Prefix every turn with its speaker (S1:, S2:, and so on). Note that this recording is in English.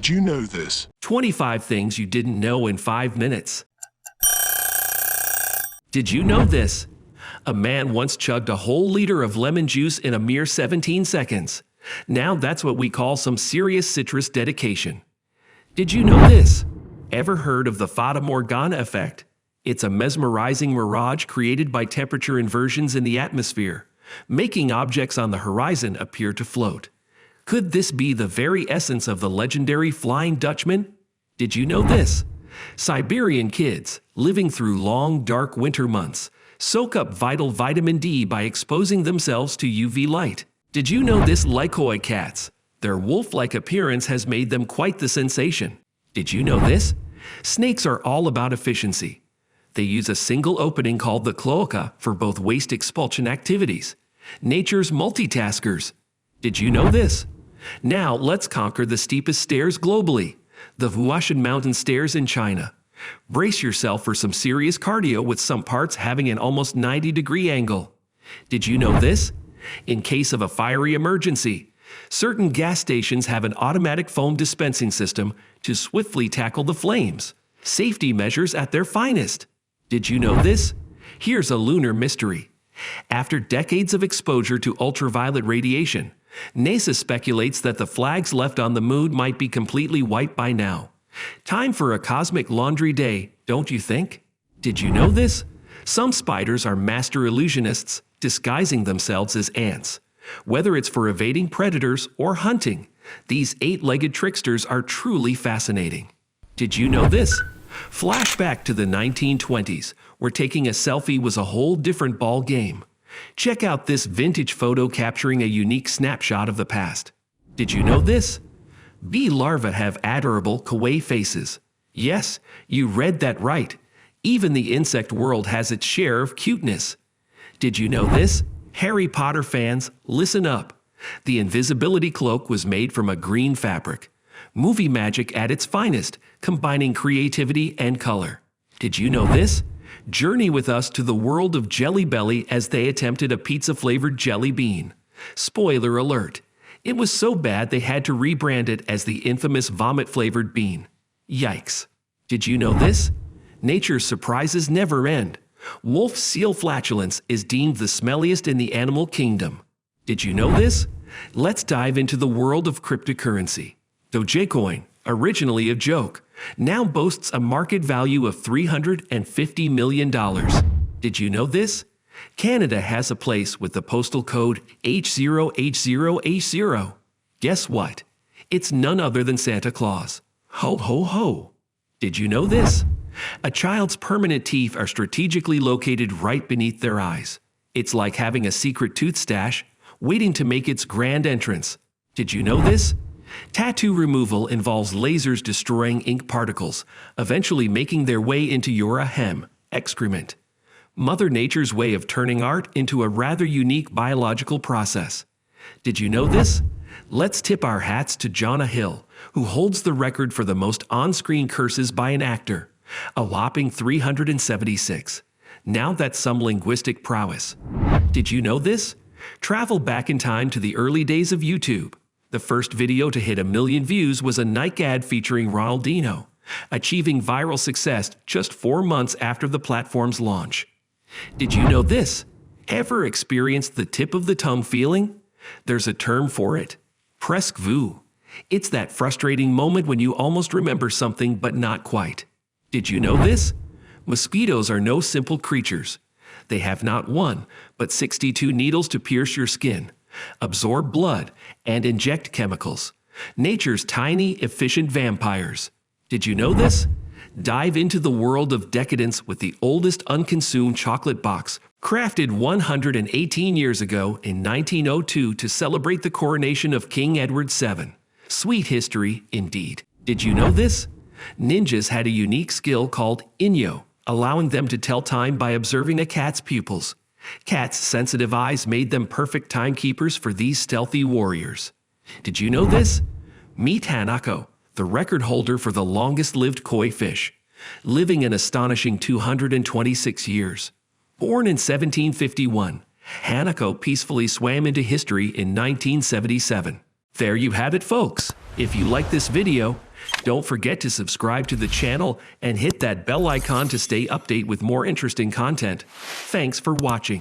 S1: Did you know this?
S2: 25 things you didn't know in 5 minutes. Did you know this? A man once chugged a whole liter of lemon juice in a mere 17 seconds. Now that's what we call some serious citrus dedication. Did you know this? Ever heard of the Fata Morgana effect? It's a mesmerizing mirage created by temperature inversions in the atmosphere, making objects on the horizon appear to float. Could this be the very essence of the legendary Flying Dutchman? Did you know this? Siberian kids, living through long, dark winter months, soak up vital vitamin D by exposing themselves to UV light. Did you know this? Lycoid cats, their wolf-like appearance has made them quite the sensation. Did you know this? Snakes are all about efficiency. They use a single opening called the cloaca for both waste expulsion activities. Nature's multitaskers. Did you know this? Now let's conquer the steepest stairs globally, the Huashan Mountain stairs in China. Brace yourself for some serious cardio with some parts having an almost 90-degree angle. Did you know this? In case of a fiery emergency, certain gas stations have an automatic foam dispensing system to swiftly tackle the flames. Safety measures at their finest. Did you know this? Here's a lunar mystery. After decades of exposure to ultraviolet radiation, NASA speculates that the flags left on the moon might be completely white by now. Time for a cosmic laundry day, don't you think? Did you know this? Some spiders are master illusionists, disguising themselves as ants. Whether it's for evading predators or hunting, these 8-legged tricksters are truly fascinating. Did you know this? Flashback to the 1920s, where taking a selfie was a whole different ball game. Check out this vintage photo capturing a unique snapshot of the past. Did you know this? Bee larvae have adorable kawaii faces. Yes, you read that right. Even the insect world has its share of cuteness. Did you know this? Harry Potter fans, listen up. The invisibility cloak was made from a green fabric. Movie magic at its finest, combining creativity and color. Did you know this? Journey with us to the world of Jelly Belly as they attempted a pizza-flavored jelly bean. Spoiler alert, it was so bad they had to rebrand it as the infamous vomit-flavored bean. Yikes. Did you know this? Nature's surprises never end. Wolf seal flatulence is deemed the smelliest in the animal kingdom. Did you know this? Let's dive into the world of cryptocurrency. Dogecoin, originally a joke, now boasts a market value of $350 million. Did you know this? Canada has a place with the postal code H0H0H0. Guess what? It's none other than Santa Claus. Ho ho ho! Did you know this? A child's permanent teeth are strategically located right beneath their eyes. It's like having a secret tooth stash waiting to make its grand entrance. Did you know this? Tattoo removal involves lasers destroying ink particles, eventually making their way into your ahem, excrement. Mother Nature's way of turning art into a rather unique biological process. Did you know this? Let's tip our hats to Jonah Hill, who holds the record for the most on-screen curses by an actor, a whopping 376. Now that's some linguistic prowess. Did you know this? Travel back in time to the early days of YouTube. The first video to hit 1 million views was a Nike ad featuring Ronaldinho, achieving viral success just 4 months after the platform's launch. Did you know this? Ever experienced the tip of the tongue feeling? There's a term for it. Presque vu. It's that frustrating moment when you almost remember something but not quite. Did you know this? Mosquitoes are no simple creatures. They have not 1, but 62 needles to pierce your skin, absorb blood, and inject chemicals. Nature's tiny, efficient vampires. Did you know this? Dive into the world of decadence with the oldest unconsumed chocolate box, crafted 118 years ago in 1902 to celebrate the coronation of King Edward VII. Sweet history, indeed. Did you know this? Ninjas had a unique skill called Inyo, allowing them to tell time by observing a cat's pupils. Cats' sensitive eyes made them perfect timekeepers for these stealthy warriors. Did you know this? Meet Hanako, the record holder for the longest-lived koi fish, living an astonishing 226 years. Born in 1751, Hanako peacefully swam into history in 1977. There you have it, folks. If you like this video, Don't forget to subscribe to the channel and hit that bell icon to stay updated with more interesting content. Thanks for watching.